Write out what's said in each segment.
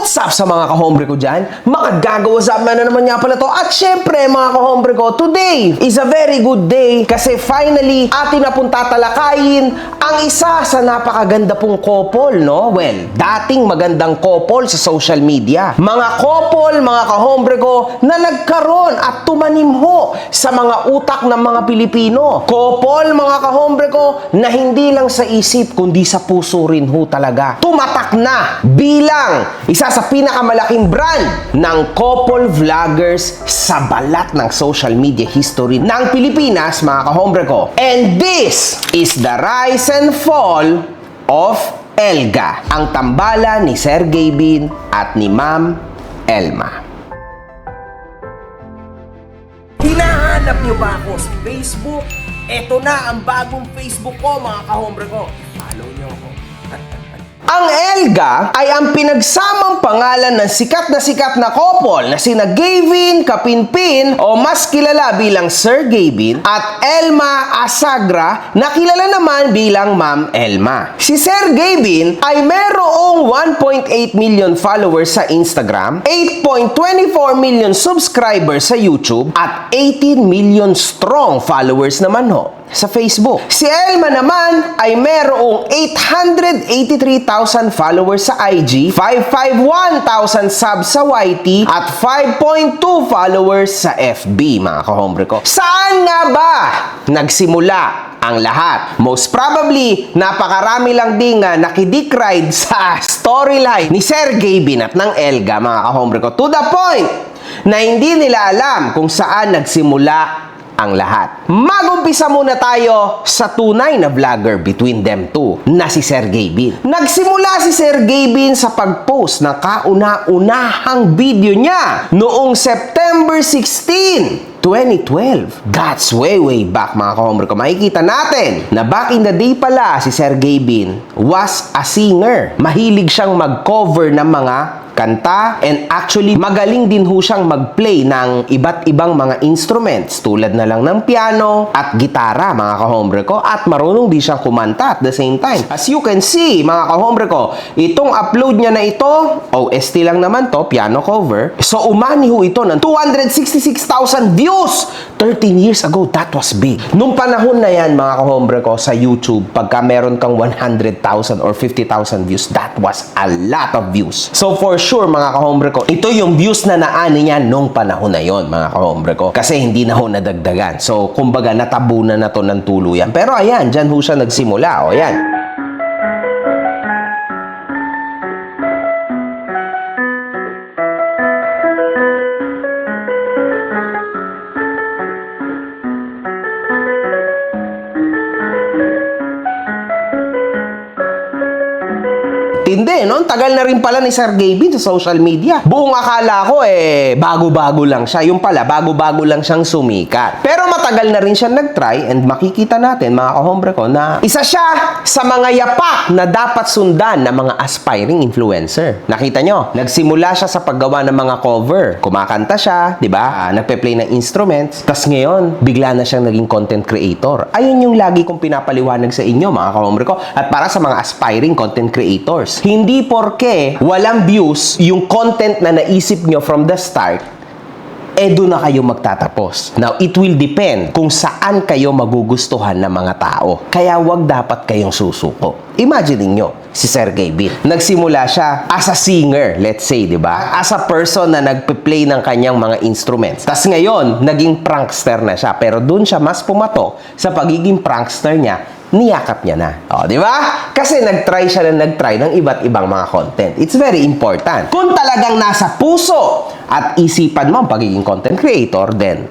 What's up sa mga kahombre ko dyan? Makagagawa sa na naman nga pala to. At syempre mga kahombre ko, today is a very good day kasi finally atin na pong tatalakayin ang isa sa napakaganda pong couple, no? Well, dating magandang couple sa social media. Mga couple, mga kahombre ko, na nagkaroon at tumanim ho sa mga utak ng mga Pilipino. Couple, mga kahombre ko, na hindi lang sa isip kundi sa puso rin ho talaga. Tumatak na bilang isa sa pinakamalaking brand ng couple vloggers sa balat ng social media history ng Pilipinas, mga kahombre ko. And this is the rise and fall of Elga, ang tambalan ni Sir Gavin at ni Ma'am Elma. Hinahanap niyo ba ako sa Facebook? Eto na ang bagong Facebook ko, mga kahombre ko. Follow niyo ako. Ang Elga ay ang pinagsamang pangalan ng sikat na couple na sina Gavin Kapinpin o mas kilala bilang Sir Gavin at Elma Asagra na kilala naman bilang Ma'am Elma. Si Sir Gavin ay merong 1.8 million followers sa Instagram, 8.24 million subscribers sa YouTube at 18 million strong followers naman ho sa Facebook. Si Elma naman ay merong 883,000 followers sa IG, 551,000 subs sa YT, at 5.2 followers sa FB, mga kahombre ko. Saan nga ba nagsimula ang lahat? Most probably, napakarami lang din nga nakidikride sa storyline ni Sir Gavin at ng Elga, mga kahombre ko, to the point na hindi nila alam kung saan nagsimula ang lahat. Mag-umpisa muna tayo sa tunay na vlogger between them two, na si Sir Gavin. Nagsimula si Sir Gavin sa pag-post ng kauna-unahang video niya noong September 16, 2012. That's way back, mga kahombre ko. Makikita natin na back in the day pala si Sir Gavin was a singer. Mahilig siyang mag-cover ng mga kanta, and actually magaling din ho siyang mag-play ng iba't ibang mga instruments tulad na lang ng piano at gitara, mga kahombre ko, at marunong din siyang kumanta at the same time. As you can see, mga kahombre ko, itong upload niya na ito, OST lang naman to, piano cover, so umani ho ito ng 266,000 views 13 years ago. That was big. Nung panahon na yan, mga kahombre ko, sa YouTube, pagka meron kang 100,000 or 50,000 views, that was a lot of views. So for sure, mga kahombre ko, ito yung views na naani niya nung panahon na yon, mga kahombre ko. Kasi hindi na ho nadagdagan. So, kumbaga, natabunan na to ng tuluyan. Pero ayan, dyan ho siya nagsimula. O, ayan. Tindi, no? Tagal na rin pala ni Sir Gavin sa social media. Buong akala ko, bago-bago lang siya. Yung pala, bago-bago lang siyang sumikat. Pero matagal na rin siya nag-try, and makikita natin, mga kahombre ko, na isa siya sa mga yapak na dapat sundan ng mga aspiring influencer. Nakita nyo? Nagsimula siya sa paggawa ng mga cover. Kumakanta siya, di ba? Nagpe-play ng instruments. Tas ngayon, bigla na siyang naging content creator. Ayun yung lagi kong pinapaliwanag sa inyo, mga kahombre ko. At para sa mga aspiring content creators, hindi porke walang views yung content na naisip nyo from the start, doon na kayo magtatapos. Now, it will depend kung saan kayo magugustuhan ng mga tao. Kaya wag dapat kayong susuko. Imagine niyo si Sir Gavin. Nagsimula siya as a singer, let's say, di ba? As a person na nagpe-play ng kanyang mga instruments. Tas ngayon, naging prankster na siya. Pero doon siya mas pumato sa pagiging prankster niya. Niyakap niya na. O, di ba? Kasi nag-try siya ng iba't ibang mga content. It's very important. Kung talagang nasa puso at isipan mo ang pagiging content creator, then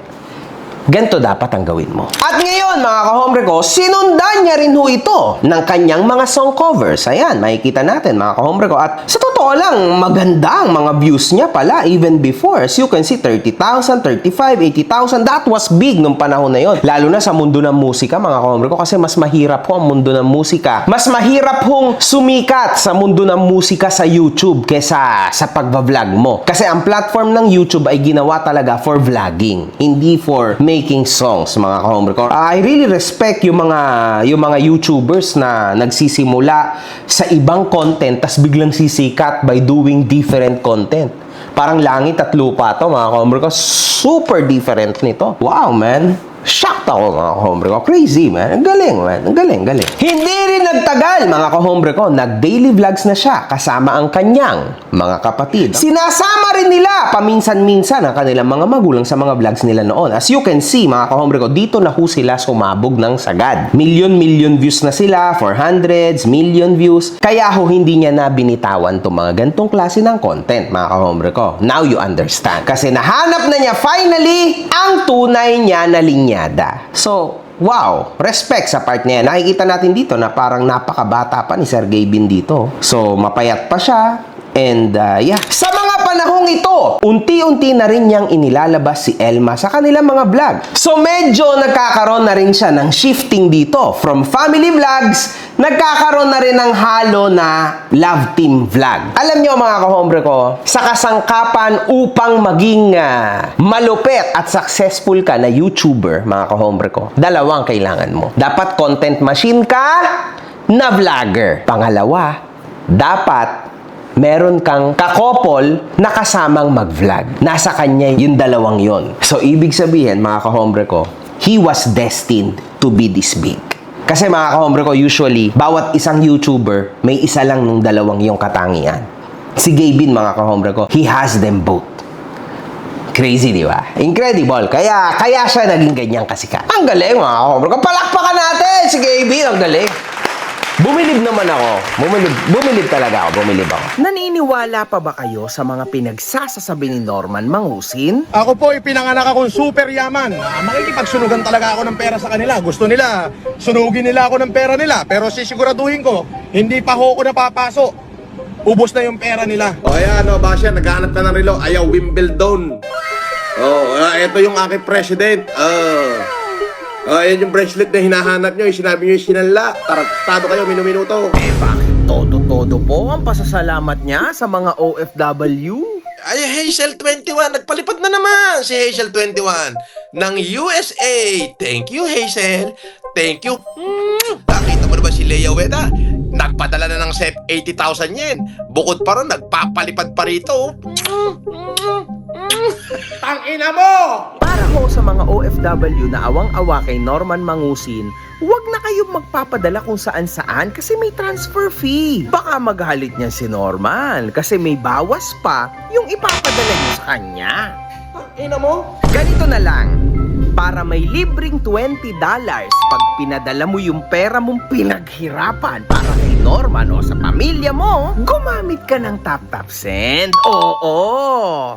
ganito dapat ang gawin mo. At ngayon, mga kahombre ko, sinundan niya rin ho ito ng kanyang mga song covers. Ayan, makikita natin, mga kahombre ko. At sa totoo lang, maganda ang mga views niya pala even before. As you can see, 30,000, 35, 80,000. That was big nung panahon na yon. Lalo na sa mundo ng musika, mga kahombre ko, kasi mas mahirap po ang mundo ng musika. Mas mahirap hong sumikat sa mundo ng musika sa YouTube kesa sa pagbablog mo. Kasi ang platform ng YouTube ay ginawa talaga for vlogging, hindi for making songs, mga kahombre ko. I really respect yung mga YouTubers na nagsisimula sa ibang content tas biglang sisikat by doing different content. Parang langit at lupa to, mga ka-hombre ko. Super different nito. Wow, man. Shocked ako, mga ka-hombre ko. Crazy, man. Ang galing, man. Ang galing, galing. Hindi rin nagtagal, mga ka-hombre ko. Nag-daily vlogs na siya kasama ang kanyang mga kapatid. Sinasama rin nila paminsan-minsan ang kanilang mga magulang sa mga vlogs nila noon. As you can see, mga ka-hombre ko, dito na ho sila sumabog ng sagad. Million views na sila, 400s, million views. Kaya ho hindi niya na binitawan itong mga gantong klase ng content, mga ka-hombre ko. Now you understand. Kasi nahanap na niya finally ang tunay niya na linya. So, wow, respect sa part niya. Nakikita natin dito na parang napakabata pa ni Sergey Bin dito. So, mapayat pa siya. And, yeah. Sa mga panahong ito, unti-unti na rin niyang inilalabas si Elma sa kanilang mga vlog. So, medyo nagkakaroon na rin siya ng shifting dito. From family vlogs, nagkakaroon na rin ng halo na love team vlog. Alam niyo mga ka-hombre ko, sa kasangkapan upang maging malupet at successful ka na YouTuber, mga ka-hombre ko, dalawang kailangan mo. Dapat content machine ka na vlogger. Pangalawa, dapat meron kang kakopol na kasamang mag-vlog. Nasa kanya yung dalawang yon. So, ibig sabihin, mga ka-hombre ko, he was destined to be this big. Kasi mga ka-hombre ko, usually, bawat isang YouTuber, may isa lang nung dalawang yung katangian. Si Gaybin, mga ka-hombre ko, he has them both. Crazy, di ba? Incredible. Kaya siya naging ganyang kasikat. Ang galing, mga ka-hombre ko. Palakpakan natin si Gaybin. Ang galing. Bumilib naman ako. Bumilib talaga ako. Bumilib ako. Naniniwala pa ba kayo sa mga pinagsasasabi ni Norman Mangusin? Ako po, ipinanganak akong super yaman. Makikipagsunugan talaga ako ng pera sa kanila. Gusto nila, sunugin nila ako ng pera nila. Pero sisiguraduhin ko, hindi pa ho ako napapasok. Ubos na yung pera nila. O ayan, o Basya, naghahanap na ng relo. Ayaw, Wimbledon. Ito yung aking president. Ayan yung bracelet na hinahanap nyo. Sinabi nyo yung sinala. Tarantado kayo, minuto. Eh, bakit todo-todo po ang pasasalamat niya sa mga OFW? Ay, Hazel 21. Nagpalipad na naman si Hazel 21 ng USA. Thank you, Hazel. Thank you. Nakita mo na ba si Leia Weta? Nagpadala na ng 80,000 yen. Bukod pa ron, nagpapalipad pa rito. Tangina mo! Para ho sa mga OFW na awang-awa kay Norman Mangusin, huwag na kayong magpapadala kung saan-saan kasi may transfer fee. Baka maghalit niyan si Norman kasi may bawas pa yung ipapadala niyo sa kanya. Tangina mo? Ganito na lang. Para may libreng $20 pag pinadala mo yung pera mong pinaghirapan para kay Norman o sa pamilya mo, gumamit ka ng TapTap Send. Oo!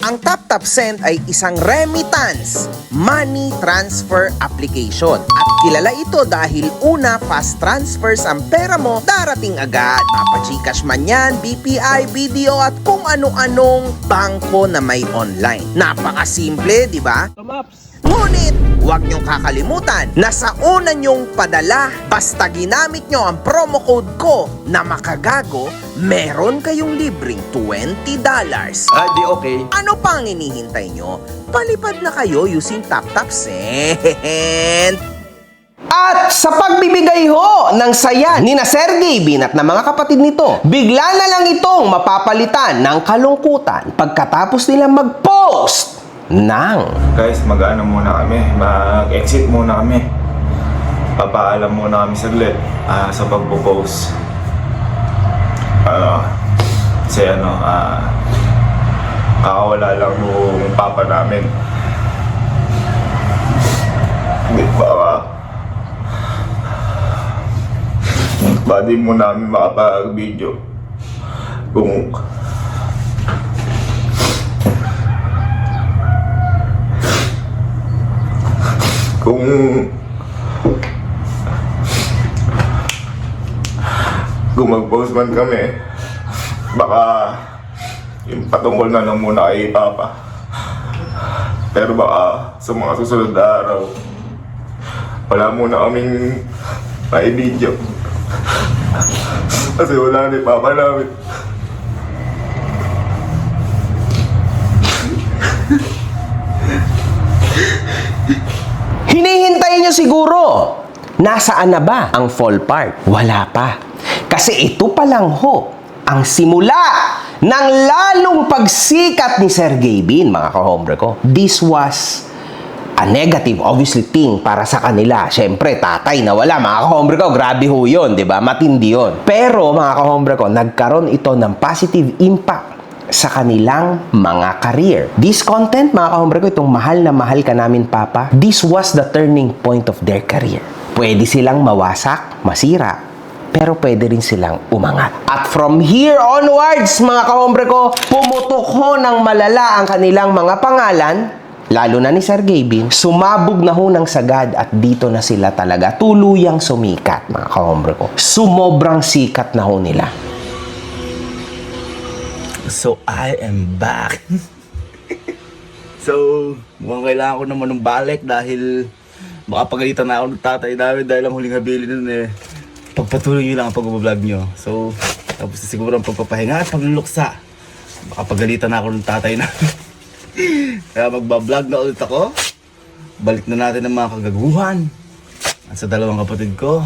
Ang TapTap Send ay isang remittance money transfer application. At kilala ito dahil una, fast transfers ang pera mo darating agad. Papa-Gcash man yan, BPI, BDO at kung ano-anong bangko na may online. Napakasimple, di ba? Ngunit, huwag niyong kakalimutan na sa una niyong padala, basta ginamit niyo ang promo code ko na makagago, meron kayong libreng $20. Di okay. Ano pa ang hinihintay niyo? Palipad na kayo using TapTap Send. At sa pagbibigay ho ng saya ni na Sergey Bin at ng mga kapatid nito, bigla na lang itong mapapalitan ng kalungkutan pagkatapos nilang mag-post ng Guys, mag-ano muna kami, mag-exit muna kami. Papaalam muna kami saglit sa pagpo-post. Kasi kakawala lang yung papa namin. Baka di mo namin makapag-video kung mag-post man kami, baka yung patungkol na lang muna kay Papa. Pero baka sa mga susunod na araw, wala muna kaming may video. Kasi wala ni Papa namin. Hinihintay nyo siguro. Nasaan na ba ang fall part? Wala pa. Kasi ito pa lang ho ang simula ng lalong pagsikat ni Sergey Bin, mga kahombre ko. This was a negative, obviously, thing para sa kanila. Siyempre, tatay na wala. Mga kahombre ko, grabe ho yun, di ba? Matindi yun. Pero, mga kahombre ko, nagkaroon ito ng positive impact sa kanilang mga career. This content, mga kahombre ko, itong mahal na mahal ka namin, Papa, this was the turning point of their career. Pwede silang mawasak, masira, pero pwede rin silang umangat. At from here onwards, mga kahombre ko, pumutok ho ng malala ang kanilang mga pangalan, lalo na ni Sergey Bin, sumabog na ho ng sagad at dito na sila talaga tuluyang sumikat, mga kahombre ko. Sumobrang sikat na ho nila. So, I am back. So, mukhang kailangan ko naman ng balik dahil baka pagalitan na ako ng tatay namin dahil ang huling habilin nun pagpatuloy nyo lang ang pag-vlog nyo. So, tapos siguro ang pagpapahinga at pagluluksa. Baka pagalitan na ako ng tatay namin. Kaya magbablog na ulit ako. Balik na natin ang mga kagaguhan. At sa dalawang kapatid ko,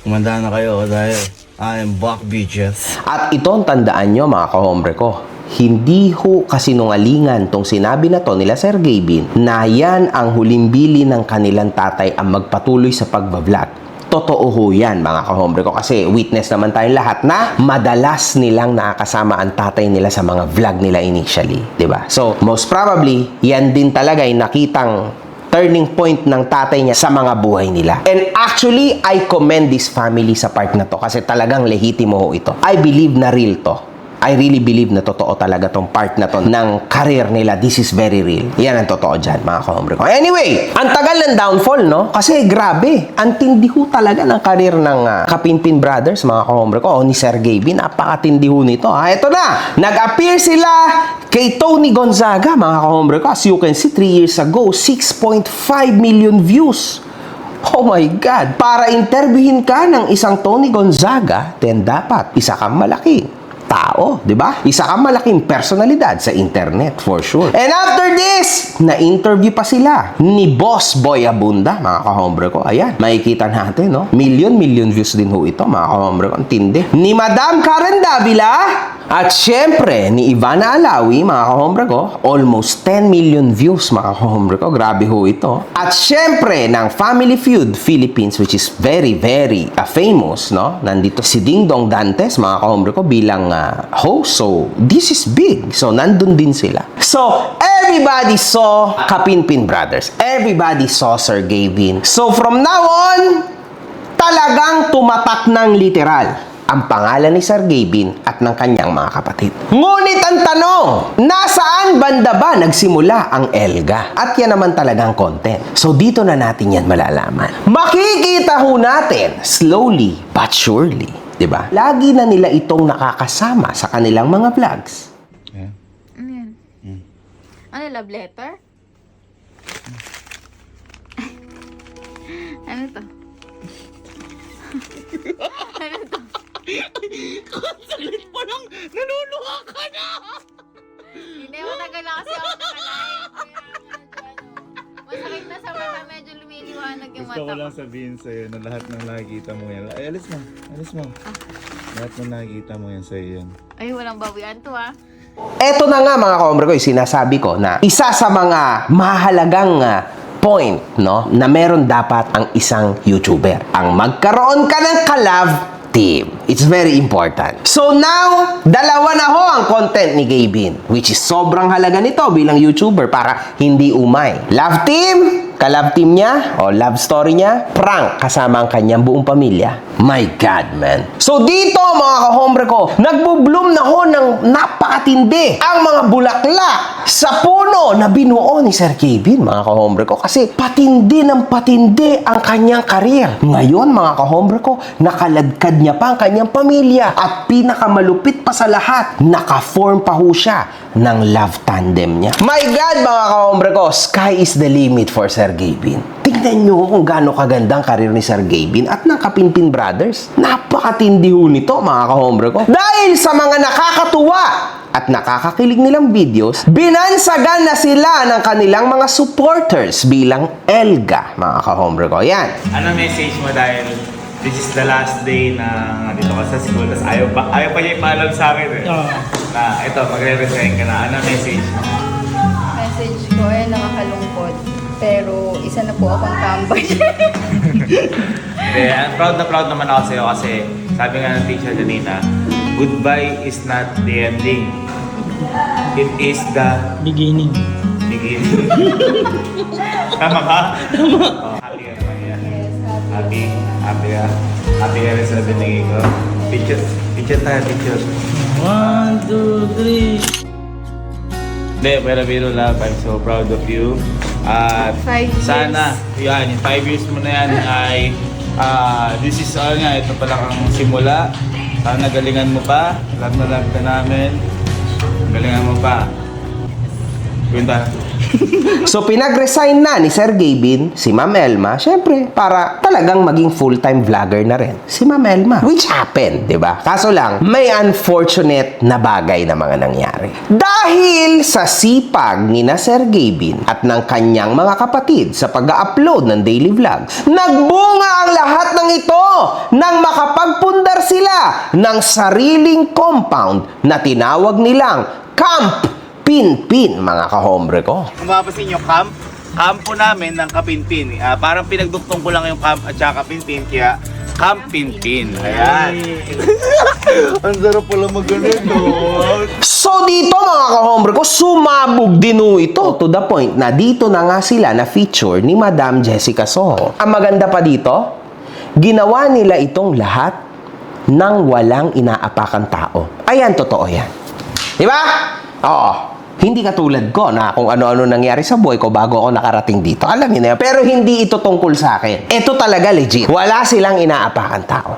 kumanda na kayo dahil I am back, bitches. At ito ang tandaan nyo, mga kahombre ko. Hindi ho kasinungalingan tong sinabi na to nila Sergey Bin na yan ang huling bili ng kanilang tatay ang magpatuloy sa pagbablog. Totoo ho yan, mga kahombre ko, kasi witness naman tayong lahat na madalas nilang nakakasama ang tatay nila sa mga vlog nila initially, di ba? So, most probably, yan din talaga yung nakitang turning point ng tatay niya sa mga buhay nila. And actually, I commend this family sa part na to kasi talagang lehitimo ho ito. I believe na real to. I really believe na totoo talaga tong part na to ng career nila. This is very real. Yan ang totoo dyan, mga kahombre ko. Anyway, ang tagal ng downfall, no? Kasi grabe, ang tindi ho talaga ng career ng Kapinpin Brothers, mga kahombre ko, o ni Sergey Bin. Napakatindi ho nito. Ito na, nag-appear sila kay Tony Gonzaga, mga kahombre ko. As you can see, 3 years ago, 6.5 million views. Oh my God! Para interviewin ka ng isang Tony Gonzaga, then dapat isa kang malaki tao, di ba? Isa kang malaking personalidad sa internet, for sure. And after this, na-interview pa sila ni Boss Boy Abunda, mga kahombre ko. Ayan, makikita natin, no? Million views din ho ito, mga kahombre ko. Ang tindi. Ni Madam Karen Davila, at syempre, ni Ivana Alawi, mga kahombre ko, almost 10 million views, mga kahombre ko. Grabe ho ito. At syempre, ng Family Feud Philippines, which is very famous, no? Nandito si Ding Dong Dantes, mga kahombre ko, bilang host. So, this is big. So, nandun din sila. So, everybody saw Kapinpin Brothers. Everybody saw Sergey Bin. So, from now on, talagang tumatak ng literal ang pangalan ni Sergey Bin at ng kanyang mga kapatid. Ngunit ang tanong, nasaan banda ba nagsimula ang Elga? At yan naman talagang content. So dito na natin yan malalaman. Makikita ho natin, slowly but surely, di ba? Lagi na nila itong nakakasama sa kanilang mga vlogs. Yeah. Ano yan? Ano, love letter? Ano to? Ano to? Saglit pa lang, naluluha ka na! Hindi, matagal na kasi ako nakalive. Kaya masakit na sa mata, medyo lumiliwanag yung Gusto ko mata lang ko. sabihin sa'yo na lahat ng nakikita mo yan. Ay, alis mo. Lahat ng nakikita mo yan sa'yo yan. Ay, walang bawian to ah. Eto na nga, mga kahombre ko, yung sinasabi ko na isa sa mga mahalagang point, no, na meron dapat ang isang YouTuber. Ang magkaroon ka ng collab team. It's very important. So now, dalawa na ho ang content ni Gaybin, which is sobrang halaga nito bilang YouTuber para hindi umay. Love team, ka-love team niya, o love story niya, prank kasama ang kanyang buong pamilya. My God, man. So dito, mga kahombre ko, nagbo-bloom na ho ng napakatindi ang mga bulaklak sa puno na binuo ni Sir Gaybin, mga kahombre ko, kasi patindi ng patindi ang kanyang karir. Ngayon, mga kahombre ko, nakaladkad niya pa ang kanyang pamilya at pinakamalupit pa sa lahat, naka-form pa ho siya ng love tandem niya. My God, mga kahombre ko, sky is the limit for Sir Gaybin. Tingnan nyo kung gaano kaganda ang karir ni Sir Gaybin at ng Kapinpin Brothers. Napakatindi ho nito, mga kahombre ko. Dahil sa mga nakakatuwa at nakakakilig nilang videos, binansagan na sila ng kanilang mga supporters bilang Elga, mga ka-hombre ko. Yan. Ano message mo dahil this is the last day na dito ka sa school, tapos ayaw pa niya ipaalam sa akin eh. Na ito, magre-resign ka na. Ano message mo? Message ko ay nakakalungkot. Pero isa na po akong tambay. Hindi, proud naman ako sa'yo kasi sabi nga ng teacher kanina, goodbye is not the ending. It is the Beginning. beginning. Tama ba? Tama. Oh, happy ka naman yan. Yes, Happy ka rin sa binigay ko. Picture tayo, picture. 1, 2, 3. Hindi, pero biro love, I'm so proud of you. At 5 years. sana, yan, yung 5 years mo na yan ay, this is all nga, ito pa lang ang simula. Sana galingan mo pa, love na love ka namin. Galingan mo pa. Ganda. So pinag-resign na ni Sir Gavin, si Ma'am Elma, syempre, para talagang maging full-time vlogger na rin. Si Ma'am Elma. Which happened, di ba? Kaso lang, may unfortunate na bagay na mga nangyari. Dahil sa sipag ni na Sir Gavin at ng kanyang mga kapatid sa pag-upload ng daily vlogs, nagbunga ang lahat ng ito nang makapagpundar sila ng sariling compound na tinawag nilang Camp Pinpin, mga ka-hombre ko. Kung mapapansin nyo, campo namin ng Kapinpin. Parang pinagduktong ko lang yung camp at saka Kapinpin, kaya Camp Pinpin. Ayan. Ang sarap pala mag-ganun, no? So dito mga ka-hombre ko, sumabog din ito to the point na dito na nga sila na feature ni Madam Jessica Soho. Ang maganda pa dito, ginawa nila itong lahat nang walang inaapakang tao. Ayan, totoo yan. Di ba? Oo. Hindi katulad ko na kung ano-ano nangyari sa buhay ko bago ako nakarating dito. Alam niyo na yan. Pero hindi ito tungkol sa akin. Ito talaga legit. Wala silang inaapakan tao.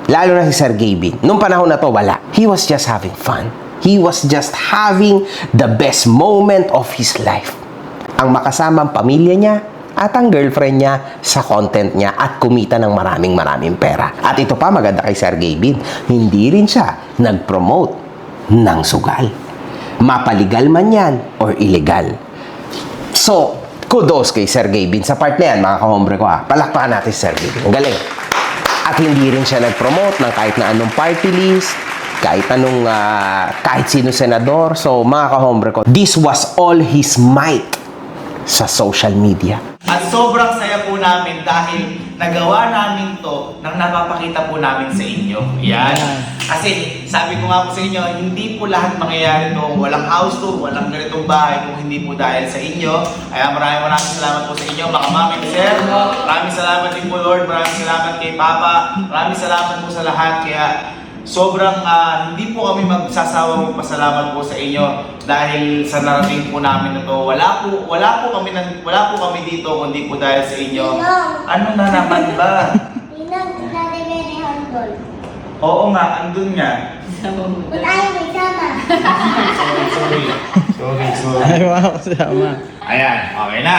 Lalo na si Sir Gavin. Nung panahon na to, wala. He was just having fun. He was just having the best moment of his life. Ang makasamang pamilya niya at ang girlfriend niya sa content niya at kumita ng maraming pera. At ito pa maganda kay Sir Gavin. Hindi rin siya nag-promote ng sugal. Mapaligal man yan or illegal. So, kudos kay Sir Gavin. Sa part na yan, mga ka-hombre ko palakpakan natin si Sir Gavin. Ang galing. At hindi rin siya nag-promote ng kahit na anong party list, kahit anong, kahit sino senador. So, mga ka-hombre ko, this was all his might sa social media. At sobrang saya po namin dahil nagawa namin to nang napapakita po namin sa inyo. Yan. Kasi sabi ko nga po sa inyo, hindi po lahat mangyayari to. Walang house tour, walang ganitong bahay kung hindi po dahil sa inyo. Kaya maraming salamat po sa inyo, mga mami, sir. Maraming salamat din po, Lord. Maraming salamat kay Papa. Maraming salamat po sa lahat. Kaya sobrang hindi po kami magsasawang magpasalamat po sa inyo dahil sa narating po namin na to. Wala po kami dito kundi po dahil sa inyo. Ano na naman ba? Oo nga, andun nga. Sorry. Ay, wow, kasama. Ayan, okay na.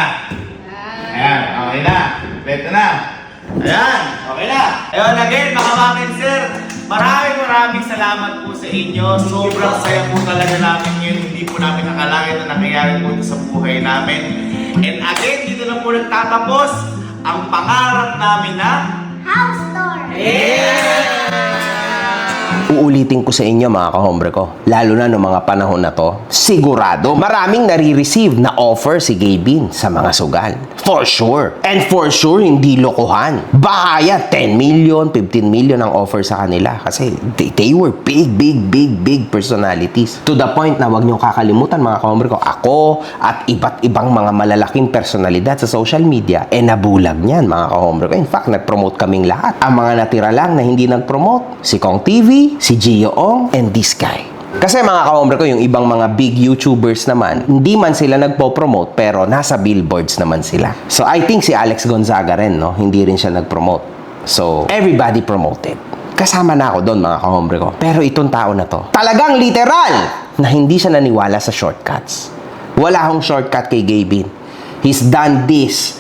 Ayan, okay na. Beto na. Ayan, okay na. Ayun again, mga mamin sir. Maraming salamat po sa inyo. Sobrang saya po talaga namin yun. Hindi po namin nakalangit na nangyayari po sa buhay namin. And again, dito na po nagtatapos ang pangarap namin na House tour! Uulitin ko sa inyo mga ka-hombre ko, lalo na noong mga panahon na to, sigurado maraming nare-receive na offer si Gavin sa mga sugal. For sure. And for sure, hindi lokohan. Baka 10 million, 15 million ang offer sa kanila kasi they were big personalities. To the point na wag niyong kakalimutan mga ka-hombre ko, ako at iba't ibang mga malalaking personalidad sa social media, nabulag niyan mga ka-hombre ko. In fact, nag-promote kaming lahat. Ang mga natira lang na hindi nag-promote, si Kong TV, si Gio Ong, and this guy. Kasi mga ka-hombre ko, yung ibang mga big YouTubers naman, hindi man sila nagpo-promote, pero nasa billboards naman sila. So, I think si Alex Gonzaga rin, no? Hindi rin siya nag-promote. So, everybody promoted. Kasama na ako doon, mga ka-hombre ko. Pero itong tao na to, talagang literal na hindi siya naniwala sa shortcuts. Wala akong shortcut kay Gavin. He's done this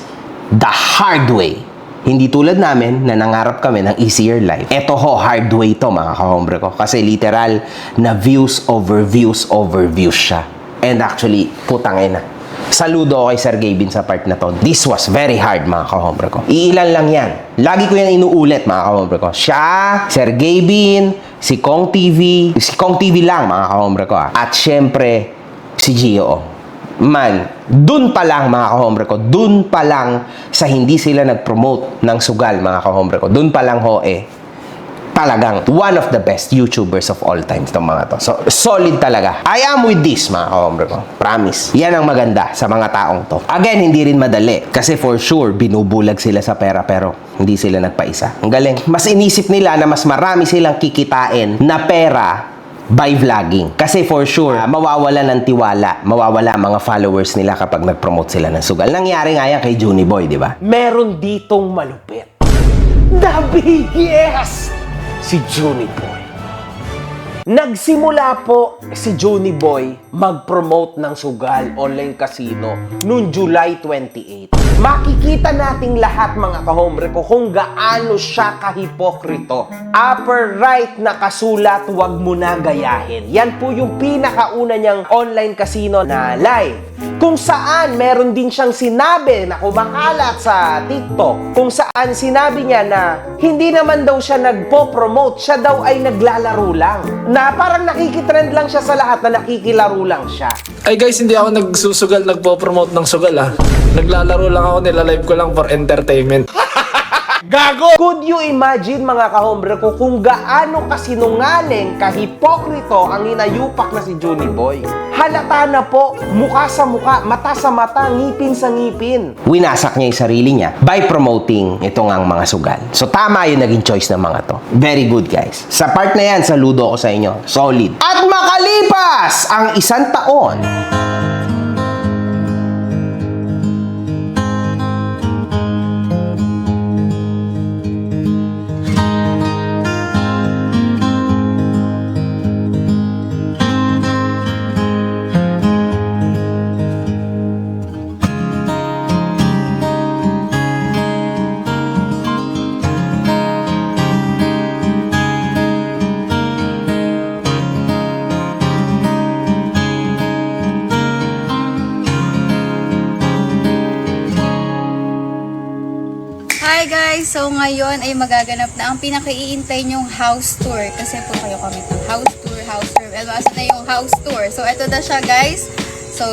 the hard way. Hindi tulad namin na nangarap kami ng easier life. Eto ho, hard way to mga kahombre ko. Kasi literal na views over views over views siya. And actually, putang ina. Saludo kay Sir Gavin sa part na to. This was very hard mga kahombre ko. Iilan lang yan. Lagi ko yan inuulit mga kahombre ko. Siya, Sir Gavin, si Kong TV. Si Kong TV lang mga kahombre ko. At syempre, si Gio. Man, dun pa lang mga kahombre ko, dun pa lang sa hindi sila nag-promote ng sugal mga kahombre ko, dun pa lang ho talagang one of the best YouTubers of all time itong mga to. So, solid talaga. I am with this mga kahombre ko. Promise. Yan ang maganda sa mga taong to. Again, hindi rin madali. Kasi for sure, binubulag sila sa pera pero hindi sila nagpaisa. Ang galing. Mas inisip nila na mas marami silang kikitain na pera by vlogging. Kasi for sure, mawawala ng tiwala, mawawala mga followers nila kapag nag-promote sila ng sugal. Nangyari nga yan kay Juni Boy, di ba? Meron ditong malupit. The biggest! Si Juni Boy. Nagsimula po si Juni Boy mag-promote ng sugal online casino noong July 28. Makikita nating lahat mga kahombre ko kung gaano siya kahipokrito. Upper right na kasulat, huwag mo na gayahin. Yan po yung pinakauna niyang online casino na live. Kung saan meron din siyang sinabi na kumakalat sa TikTok. Kung saan sinabi niya na hindi naman daw siya nagpo-promote, siya daw ay naglalaro lang. Na parang nakikitrend lang siya sa lahat na nakikilaro lang siya. Ay guys, hindi ako nagsusugal, nagpo-promote ng sugal ha. Naglalaro lang ako, nilalive ko lang for entertainment. Gago! Could you imagine mga kahombre ko kung gaano kasinungaling, kahipokrito ang inayupak na si Juni Boy? Halata na po, mukha sa mukha, mata sa mata, ngipin sa ngipin. Winasak niya yung sarili niya by promoting itong ang mga sugal. So tama yung naging choice ng mga to. Very good guys. Sa part na yan, saludo ko sa inyo. Solid. At makalipas ang isang taon, Hi guys! So ngayon ay magaganap na ang pinaka-iintay nyong house tour. Kasi po kayo kami ng house tour. Asa na yung house tour. So ito na siya guys. So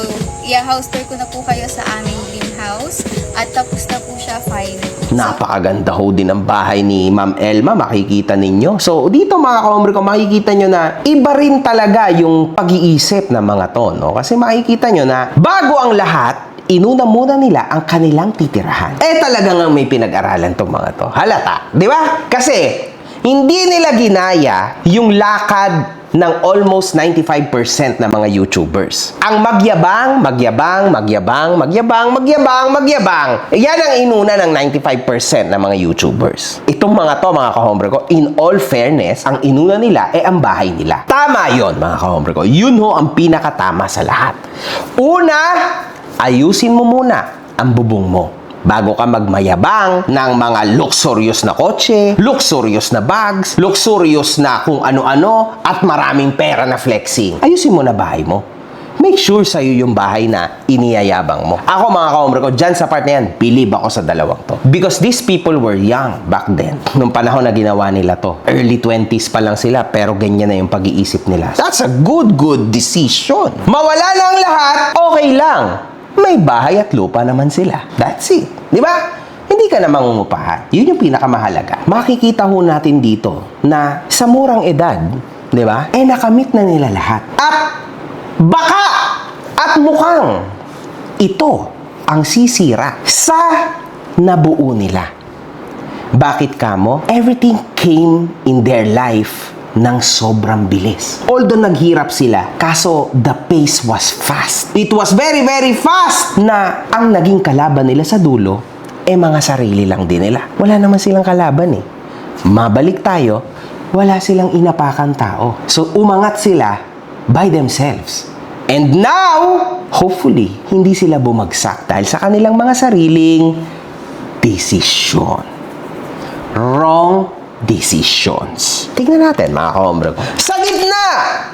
house tour ko na po kayo sa aming dream house. At tapos na po siya finally. napakaganda ho din ang bahay ni Ma'am Elma, makikita ninyo. So, dito mga kahombre ko, makikita nyo na iba rin talaga yung pag-iisip ng mga to, no? Kasi makikita nyo na bago ang lahat, inuna muna nila ang kanilang titirahan. Talagang may pinag-aralan tong mga to. Halata, di ba? Kasi, hindi nila ginaya yung lakad ng almost 95% ng mga YouTubers. Ang magyabang, yan ang inuna ng 95% ng mga YouTubers. Itong mga to, mga kahombre ko, in all fairness, ang inuna nila ang bahay nila. Tama yon mga kahombre ko. Yun ho ang pinakatama sa lahat. Una, ayusin mo muna ang bubong mo bago ka magmayabang ng mga luxurious na kotse, luxurious na bags, luxurious na kung ano-ano, at maraming pera na flexing. Ayusin mo na bahay mo. Make sure sa'yo yung bahay na iniyayabang mo. Ako mga kahombre ko, dyan sa part na yan, believe ako sa dalawang to. Because these people were young back then. Nung panahon na ginawa nila to. Early 20s pa lang sila, pero ganyan na yung pag-iisip nila. That's a good decision. Mawala na ang lahat, okay lang. May bahay at lupa naman sila. That's it. Di ba? Hindi ka na mangungupahan. Yun yung pinakamahalaga. Makikita ho natin dito na sa murang edad, di ba? Nakamit na nila lahat. At baka at mukhang ito ang sisira sa nabuo nila. Bakit kamo? Everything came in their life ng sobrang bilis. Although naghirap sila, kaso the pace was fast. It was very, very fast na ang naging kalaban nila sa dulo, mga sarili lang din nila. Wala naman silang kalaban Mabalik tayo, wala silang inapakan tao. So, umangat sila by themselves. And now, hopefully, hindi sila bumagsak dahil sa kanilang mga sariling desisyon. wrong decisions. Tingnan natin mga kahombre ko. Sa gitna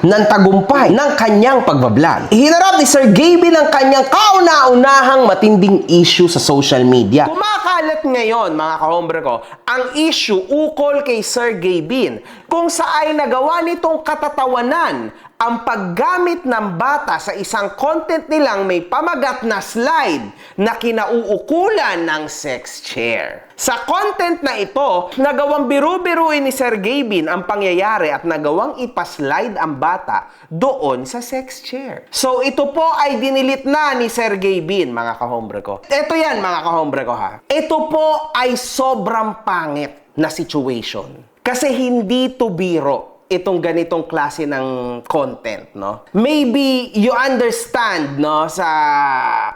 ng tagumpay ng kanyang pagbablog, hinarap ni Sir Gabin ang kanyang kauna-unahang matinding issue sa social media. Kumakalat ngayon mga kahombre ko ang issue ukol kay Sir Gabin kung saan nagawa nitong katatawanan ang paggamit ng bata sa isang content nilang may pamagat na slide na kinauukulan ng sex chair. Sa content na ito, nagawang biru-biruin ni Sir Gabin ang pangyayari at nagawang ipaslide ang bata doon sa sex chair. So ito po ay dinilit na ni Sir Gabin, mga kahombre ko. Ito yan, mga kahombre ko ha. Ito po ay sobrang pangit na situation. Kasi hindi to biro itong ganitong klase ng content, no? Maybe you understand, no, sa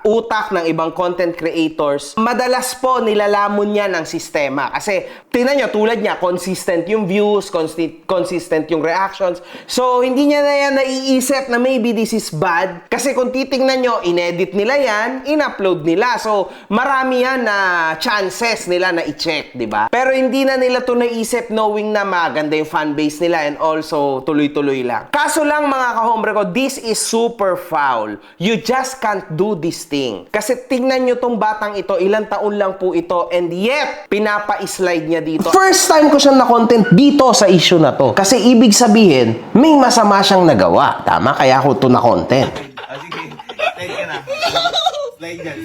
utak ng ibang content creators, madalas po nilalamon niya ng sistema. Kasi, tingnan nyo, tulad niya, consistent yung views, consistent yung reactions. So, hindi niya na yan naiisip na maybe this is bad. Kasi kung titingnan nyo, inedit nila yan, in-upload nila. So, marami yan na chances nila na i-check, di ba? Pero hindi na nila to naisip knowing na maganda yung fanbase nila and also tuloy-tuloy lang. Kaso lang mga kahombre ko, this is super foul. You just can't do this thing. Kasi tingnan nyo tong batang ito, ilang taon lang po ito and yet, pinapa-slide niya dito. First time ko siyang na-content dito sa issue na to. Kasi ibig sabihin, may masama siyang nagawa. Tama? Kaya ako to na-content. Sige, slide ka na. Slide dyan.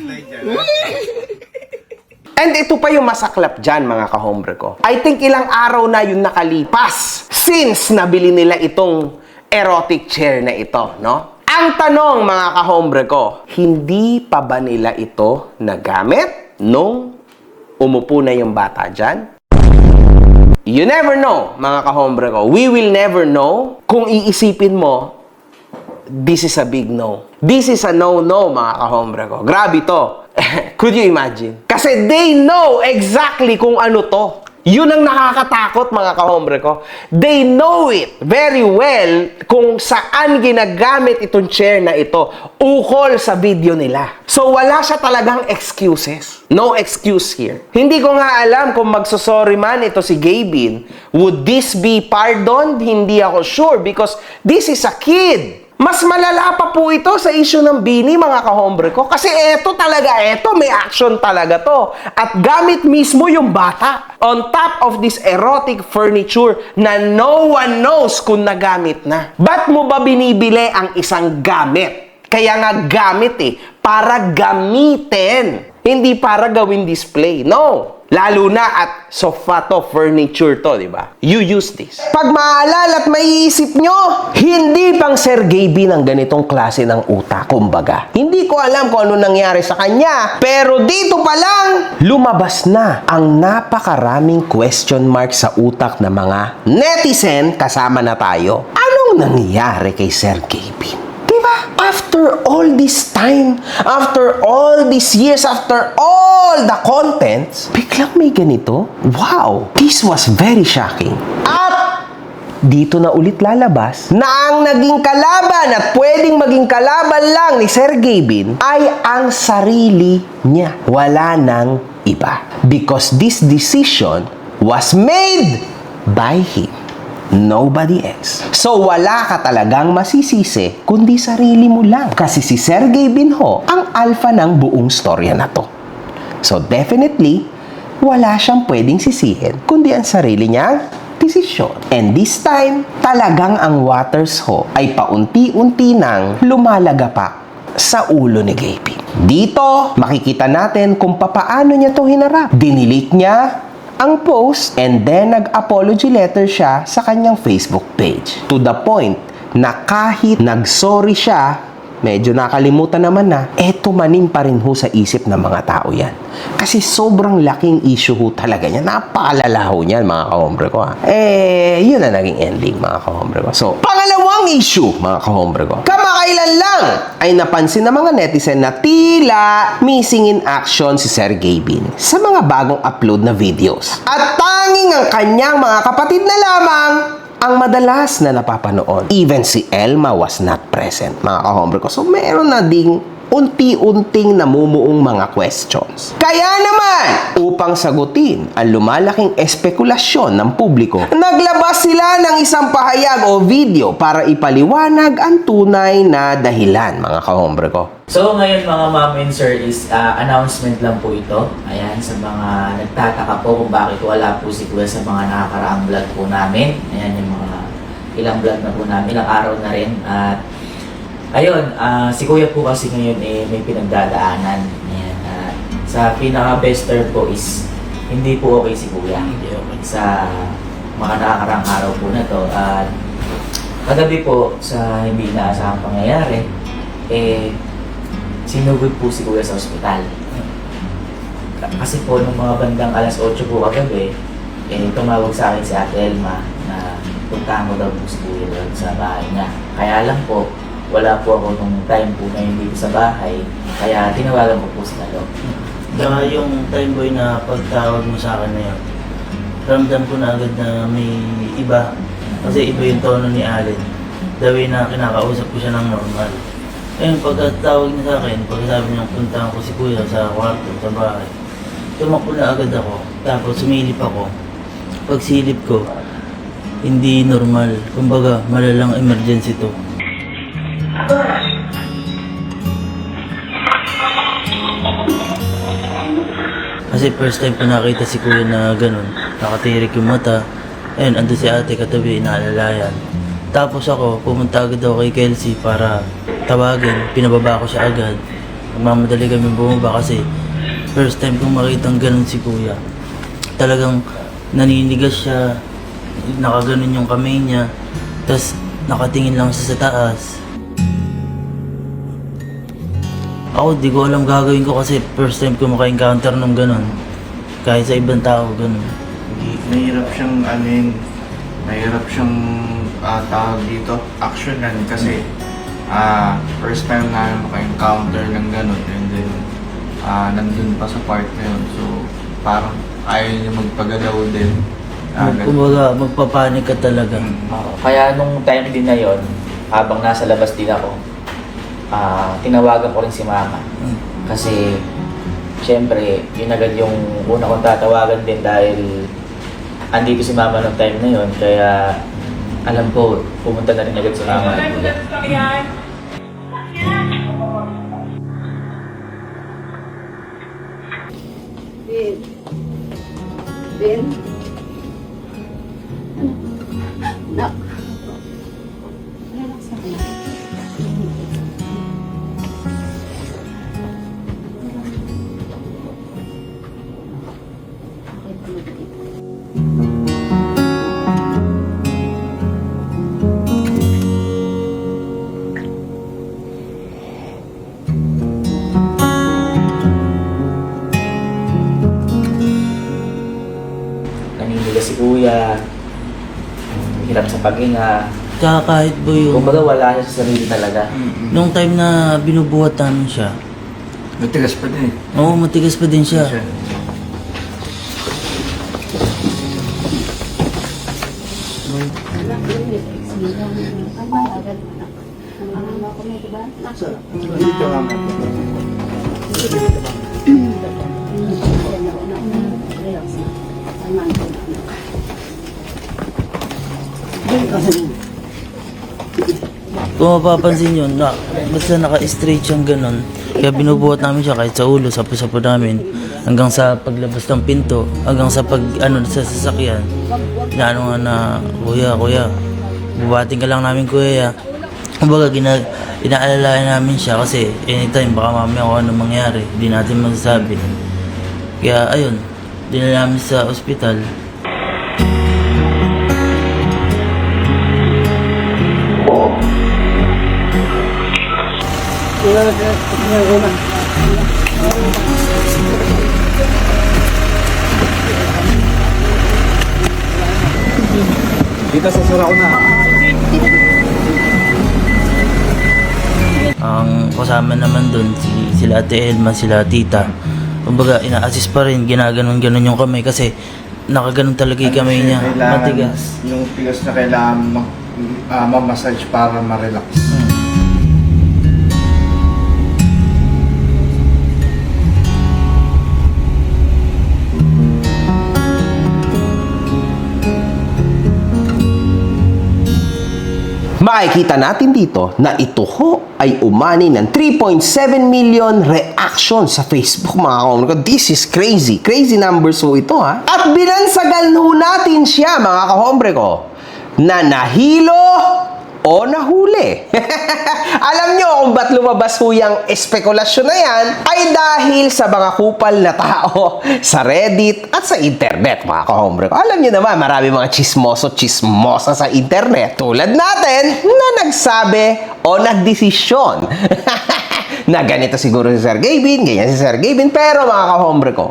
And ito pa yung masaklap dyan, mga kahombre ko. I think ilang araw na yung nakalipas since nabili nila itong erotic chair na ito, no? Ang tanong, mga kahombre ko, hindi pa ba nila ito nagamit nung umupo na yung bata dyan? You never know, mga kahombre ko. We will never know kung iisipin mo, this is a big no. This is a no-no, mga kahombre ko. Grabe to. Could you imagine? Kasi they know exactly kung ano to. Yun ang nakakatakot, mga kahombre ko. They know it very well kung saan ginagamit itong chair na ito ukol sa video nila. So, wala siya talagang excuses. No excuse here. Hindi ko nga alam kung magsosorry man ito si Gabin. Would this be pardoned? Hindi ako sure because this is a kid. Mas malala pa po ito sa issue ng Bini, mga kahombre ko. Kasi may action talaga to. At gamit mismo yung bata. On top of this erotic furniture na no one knows kung nagamit na. Ba't mo ba binibili ang isang gamit? Kaya nga gamit para gamitin. Hindi para gawin display. No. Lalo na at sofa to, furniture to, di ba? You use this. Pag maalala at maiisip nyo, hindi pang Sir Gabin ang ganitong klase ng utak. Kumbaga, hindi ko alam kung ano nangyari sa kanya, pero dito pa lang, lumabas na ang napakaraming question mark sa utak ng mga netizen kasama na tayo. Anong nangyari kay Sir Gabin? Diba? After all this time, after all these years, after all the contents, biglang may ganito? Wow! This was very shocking. At dito na ulit lalabas na ang naging kalaban at pwedeng maging kalaban lang ni Sir Gabin ay ang sarili niya. Wala nang iba. Because this decision was made by him. Nobody else. So, wala ka talagang masisisi kundi sarili mo lang. Kasi si Sir Gabin ho ang alpha ng buong storya na to. So, definitely, wala siyang pwedeng sisihin kundi ang sarili niyang desisyon. And this time, talagang ang waters ho ay paunti-unti nang lumalagapak sa ulo ni Gabin. Dito, makikita natin kung papaano niya to hinarap. Dinilit niya ang post and then nag-apology letter siya sa kanyang Facebook page. To the point na kahit nag-sorry siya, medyo nakalimutan naman na, tumanim pa rin ho sa isip ng mga tao yan. Kasi sobrang laking issue ho talaga niya. Napakalala ho niyan, mga kahombre ko. Yun na naging ending, mga kahombre ko. So, pangalawang issue, mga kahombre ko. Kamakailan lang ay napansin ng mga netizen na tila missing in action si Sir Gabin sa mga bagong upload na videos. At tanging ang kanyang mga kapatid na lamang ang madalas na napapanood. Even si Elma was not present, mga kahombre ko. So, meron na ding unti-unting namumuong mga questions. Kaya naman, upang sagutin ang lumalaking espekulasyon ng publiko, naglabas sila ng isang pahayag o video para ipaliwanag ang tunay na dahilan, mga kahombre ko. So ngayon mga ma'am and sir is announcement lang po ito. Ayan, sa mga nagtataka po kung bakit wala po si Kuya sa mga nakakaraang vlog po namin. Ayan yung mga ilang vlog na po namin, ilang araw na rin. At ayun, si Kuya po kasi ngayon may pinagdadaanan. Ayan, sa pinaka-best term po is hindi po okay si Kuya. Hindi okay. Sa mga nakakaraang araw po na to. At kagabi po sa hindi inaasahang pangyayari, sinugod po si Kuya sa ospital. Kasi po, nung mga bandang alas 8 po kagabi, tumawag sa akin si Ate Elma na puntahan ko daw po si Kuya doon sa bahay niya. Kaya lang po, wala po ako nung time po na hindi sa bahay, kaya tinawagan ko po si Lalo. Kaya yung time boy na pagtawag mo sa akin na yun, ramdam ko na agad na may iba. Kasi iba yung tono ni Allen. The way na kinakausap ko siya ng normal. Ayun, pagkatawag niya sa akin, pagkasabi niya puntahan ko si Kuya sa kwarto, sa bahay, tumakbo na agad ako. Tapos sumilip ako. Pagsilip ko, hindi normal. Kumbaga, malalang emergency to. Kasi first time ko nakita si Kuya na ganun, nakatirik yung mata. Ayun, ando si ate katabi, inaalalayan. Tapos ako, pumunta agad ako kay Kelsey para tawagin. Pinababa ko siya agad. Magmamadali kami bumaba kasi first time kong makitang ganun si Kuya. Talagang naninigas siya, nakaganon yung kamay niya, tapos nakatingin lang siya sa taas. Ako, di ko alam gagawin ko kasi first time ko maka-encounter nung ganun. Kahit sa ibang tao, ganun. Mahirap siyang mahirap siyang tawag dito, actionan kasi first time namin maka-encounter ng ganun and then nandun pa sa part na yun, so parang ayaw niya magpagalaw din. Kumbaga, magpapanik ka talaga. Kaya nung time din na yon, habang nasa labas din ako, tinawagan ko rin si Mama. Kasi syempre, yun agad yung una kong tatawagan din dahil andito si Mama nung time na yon, kaya alam ko, pumunta na rin agad si Mama. Ben. Nak. Relax ako. Naninigas si Kuya, hirap sa paghinga. Tsaka kahit ba yung... Kumbaga wala siya sa sarili talaga. Nung time na binubuhat namin siya, Matigas pa din. oo, matigas pa din siya. Dito nga Kung mapapansin yun, basta naka-straight siyang ganun. Kaya binubuhat namin siya kahit sa ulo, sapo-sapo namin. Hanggang sa paglabas ng pinto, hanggang sa sa sasakyan. Inaano nga na, kuya, bubating ka lang namin kuya. Kumbaga, inaalalayan namin siya kasi anytime baka mamaya kung anong mangyari, hindi natin masasabi. Kaya ayun, dinala namin sa ospital. Dito sa sura ko na. Ang kasama naman doon, sila Ate Elma, sila Tita. Kumbaga, ina-assist pa rin, ginaganon-ganon yung kamay kasi nakaganon talaga yung kamay niya. Matigas. Yung tigas na kailangan ma-massage para ma-relax. makikita natin dito na ito ho ay umani ng 3.7 million reactions sa Facebook, mga kahombre ko. This is crazy. Crazy numbers ho ito, ha? At binansagan ho natin siya, mga kahombre ko, na nahilo o nahuli. Alam nyo kung ba't lumabas ho yung espekulasyon na yan ay dahil sa mga kupal na tao sa Reddit at sa internet, mga kahombre ko. Alam nyo naman, marami mga chismosa sa internet tulad natin na nagsabi o nagdesisyon na ganito siguro si Sir Gavin, ganyan si Sir Gavin. Pero mga kahombre ko,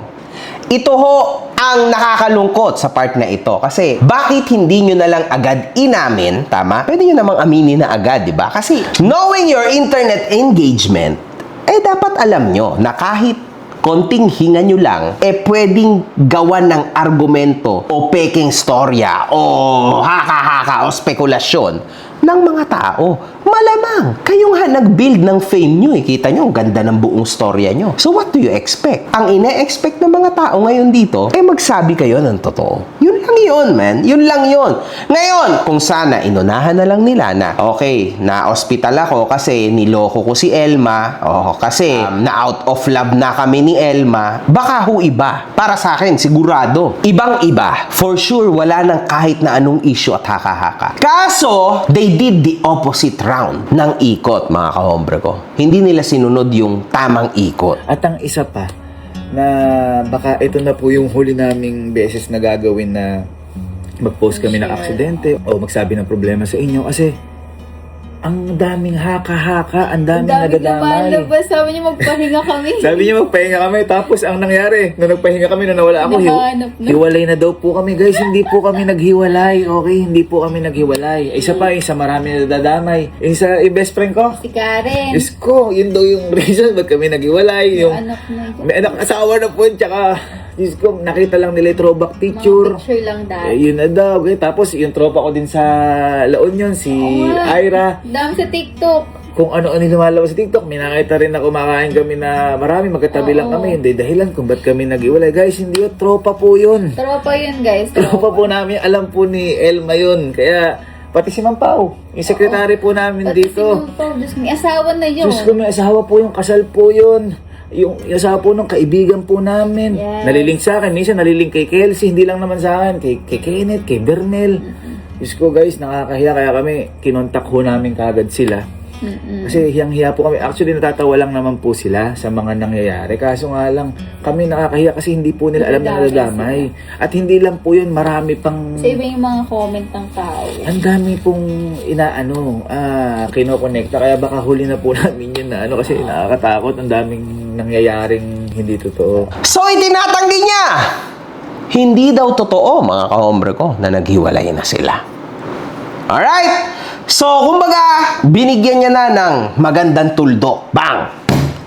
ito ho ang nakakalungkot sa part na ito. Kasi, bakit hindi nyo na lang agad inamin, tama? Pwede nyo namang aminin na agad, di ba? Kasi, knowing your internet engagement, dapat alam nyo na kahit konting hinga nyo lang, pwedeng gawan ng argumento o peking storya o haka-haka o spekulasyon ng mga tao. Malamang, kayo nga nag-build ng fame nyo. Kita nyo, ang ganda ng buong storya nyo. So, what do you expect? Ang ine-expect ng mga tao ngayon dito, magsabi kayo ng totoo. Yun lang yun, man. Yun lang yun. Ngayon, kung sana, inunahan na lang nila na, okay, na-hospital ako kasi niloko ko si Elma, kasi na-out of love na kami ni Elma, baka ho iba. Para sa akin, sigurado. Ibang-iba. For sure, wala nang kahit na anong issue at haka-haka. Kaso, they did the opposite round ng ikot, mga kahombre ko. Hindi nila sinunod yung tamang ikot. At ang isa pa, na baka ito na po yung huli naming beses na gagawin na mag-post kami ng aksidente o magsabi ng problema sa inyo kasi ang daming haka-haka, ang daming nadadamay. lumalabas. Sabi niya magpahinga kami. Sabi niya magpahinga kami, tapos ang nangyari, nung nagpahinga kami, nung nawala ako, Nahanap na. hiwalay na daw po kami. Guys, hindi po kami naghiwalay, okay? Hindi po kami naghiwalay. Isa pa, isa marami na nadadamay. Isa, best friend ko, Si Karen. Diyos ko, yun daw yung reason ba't kami naghiwalay. Yung, Anak na yun. may anak asawa na po, tsaka, Diyos ko, nakita lang nila yung throwback picture. Mga picture lang dati. Yun na daw. Okay? Tapos, yung tropa ko din sa La Union, si Ira. Dami sa TikTok. Kung ano-ano yung lumalabas sa TikTok, may nakita rin na kumakain kami na marami, magkatabi lang kami. Hindi dahilan kung ba't kami nag-iwalay. Guys, hindi yun. Tropa po yun. Tropa yun, guys. Tropa po namin. Alam po ni Elma yun. Kaya, pati si Ma'am Pao, yung sekretary po namin dito. Diyos, may asawa na yun. Diyos ko, may asawa po yung kasal po yun. Yung asawa po ng kaibigan po namin. Yes. Nalilink sa akin. Minsan nalilink kay Kelsey. Hindi lang naman sa akin. Kay Kenneth, kay Bernel. Diyos ko guys, nakakahiya. Kaya kami, kinontak ho namin kagad sila. Kasi hiyang-hiya po kami. Actually, natatawa lang naman po sila sa mga nangyayari. Kaso nga lang, kami nakakahiya kasi hindi po nila alam na nadadamay. At hindi lang po yun, marami pang... Sa iba yung mga comment ng tao. Ang dami pong kinokonekta. Kaya baka huli na po namin yun na kasi nakakatakot. Ang daming nangyayaring hindi totoo. So, itinatanggi niya! Hindi daw totoo, mga kahombre ko, na naghiwalay na sila. Alright? So, kumbaga, binigyan niya na ng magandang tuldok. Bang!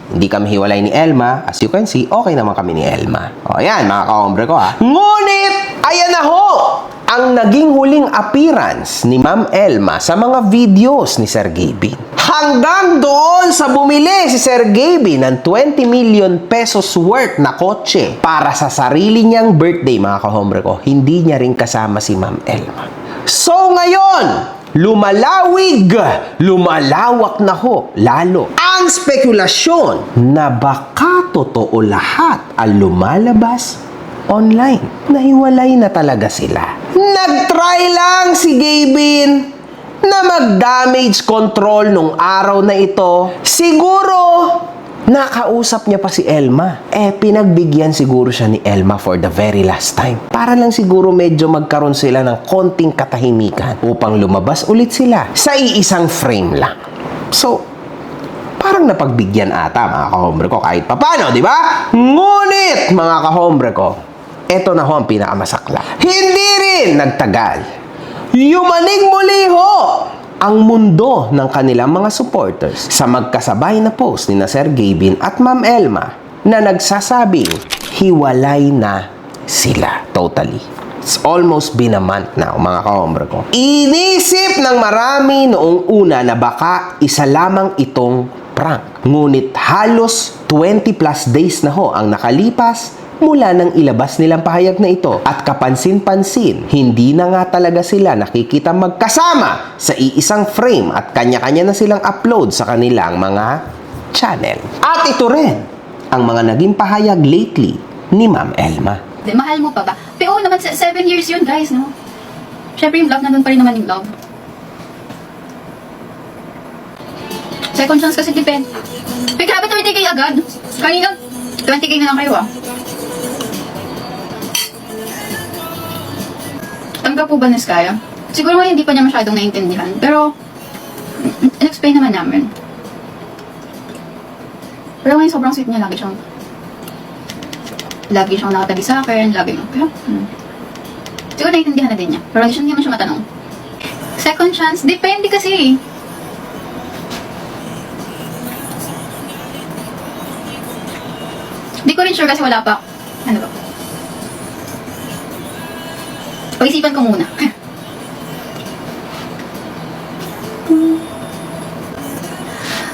Hindi kami hiwalay ni Elma. As you can see, okay naman kami ni Elma. O, yan, mga kahombre ko, ha. Ngunit, ayan na ho! Ang naging huling appearance ni Ma'am Elma sa mga videos ni Sir Gavin. Hanggang doon sa bumili si Sir Gavin ng 20 million pesos worth na kotse para sa sarili niyang birthday, mga kahombre ko. Hindi niya rin kasama si Ma'am Elma. So, ngayon, lumalawak na ho, lalo, ang spekulasyon na baka totoo lahat ang lumalabas online. Nahiwalay na talaga sila. Nag-try lang si Gavin na mag-damage control nung araw na ito. Siguro, nakausap niya pa si Elma. Pinagbigyan siguro siya ni Elma for the very last time. Para lang siguro medyo magkaroon sila ng konting katahimikan upang lumabas ulit sila sa iisang frame lang. So, parang napagbigyan ata, mga kahombre ko, kahit papano, di ba? Ngunit, mga kahombre ko, eto na ho ang pinakamasakla. Hindi rin nagtagal. Yumanig muli ho ang mundo ng kanilang mga supporters sa magkasabay na post ni Sir Gavin at Ma'am Elma na nagsasabing hiwalay na sila totally. It's almost been a month now, mga kahombre ko. Inisip ng marami noong una na baka isa lamang itong prank. Ngunit halos 20 plus days na ho ang nakalipas mula nang ilabas nilang pahayag na ito. At kapansin-pansin, hindi na nga talaga sila nakikita magkasama sa iisang frame at kanya-kanya na silang upload sa kanilang mga channel. At ito rin ang mga naging pahayag lately ni Ma'am Elma. Mahal mo pa ba? Pero naman, 7 years yun, guys, no? Siyempre, yung love, nandun pa rin naman yung love. Second chance kasi depend. Pero grabe, 20k agad. Kanina, 20k na lang kayo, ah. Tanggap po ba ni Skya? Siguro nga hindi pa niya masyadong naiintindihan. Pero, in-explain naman namin. Pero ngayon, sobrang sweet niya. Lagi siyang nakatabi sa akin. Lagi mo. Pero, siguro naiintindihan na din niya. Pero hindi naman siya matanong. Second chance, depende kasi. Hindi ko rin sure kasi wala pa. Ano ba? Pag-isipan ko muna.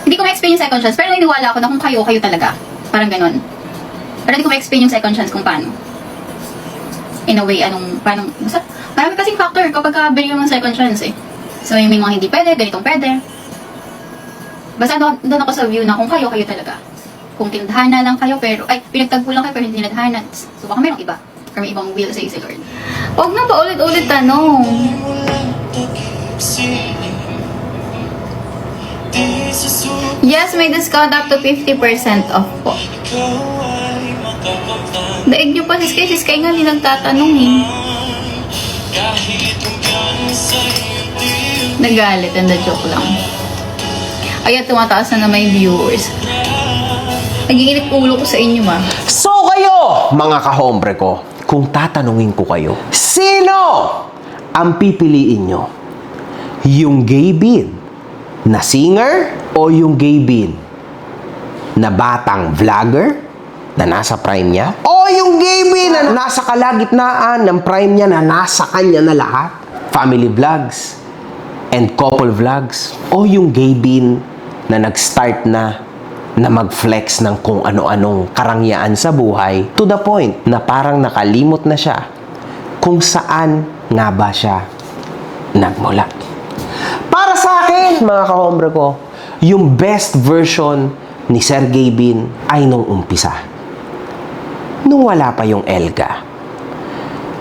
Hindi ko ma-explain yung second chance, pero naniniwala ako na kung kayo talaga. Parang ganun. Pero hindi ko ma-explain yung second chance kung paano. In a way, parang, basta, marami kasing factor kapag kabili yung second chance eh. So, yung may mga hindi pwede, ganitong pwede. Basta doon ako sa view na kung kayo talaga. Kung tinadhana lang kayo, pero, pinagtagpo lang kayo, pero hindi tinadhana. So, baka mayroong iba. Or may ibang will sa Lord. Huwag na pa ulit-ulit tanong. Yes, may discount up to 50% off po. Daig nyo pa si Sky nga hindi nagtatanong eh. Nagalit, and the joke lang. Ayan, tumataas na may viewers. Nagiinit ulo ko sa inyo, ma. So kayo, mga kahombre ko, kung tatanungin ko kayo, sino ang pipiliin nyo? Yung gay bin na singer o yung gay bin na batang vlogger na nasa prime niya? O yung gay bin na nasa kalagitnaan ng prime niya na nasa kanya na lahat? Family vlogs and couple vlogs? O yung gay bin na nag-start na mag-flex ng kung ano-anong karangyaan sa buhay to the point na parang nakalimot na siya kung saan nga ba siya nagmula. Para sa akin, mga kahombre ko, yung best version ni Sergey Bin ay nung umpisa. Nung wala pa yung Elga.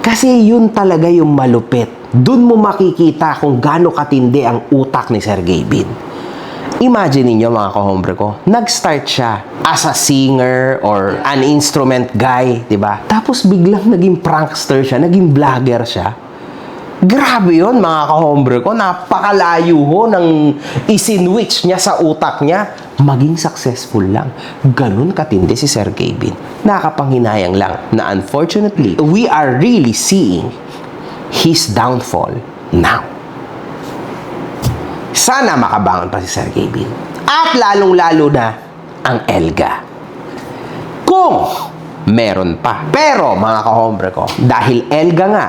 Kasi yun talaga yung malupit. Doon mo makikita kung gaano katindi ang utak ni Sergey Bin. Imagine niyo mga kahombre ko, nag-start siya as a singer or an instrument guy, di ba? Tapos biglang naging prankster siya, naging vlogger siya. Grabe yun mga kahombre ko, napakalayo ho ng isinwitch niya sa utak niya. Maging successful lang. Ganun katindi si Sergey Bin. Nakapanghinayang lang na unfortunately, we are really seeing his downfall now. Sana makabangon pa si Sergey Bin. At lalong-lalo na ang Elga. Kung meron pa. Pero, mga kahombre ko, dahil Elga nga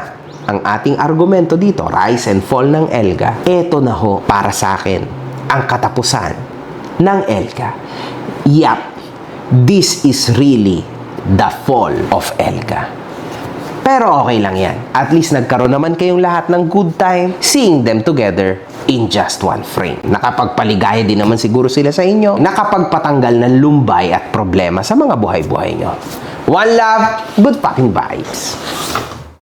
ang ating argumento dito, rise and fall ng Elga, eto na ho para sa akin ang katapusan ng Elga. Yup, this is really the fall of Elga. Pero okay lang yan. At least nagkaroon naman kayong lahat ng good time seeing them together in just one frame. Nakapagpaligaya din naman siguro sila sa inyo. Nakapagpatanggal ng lumbay at problema sa mga buhay-buhay nyo. One love, good fucking vibes.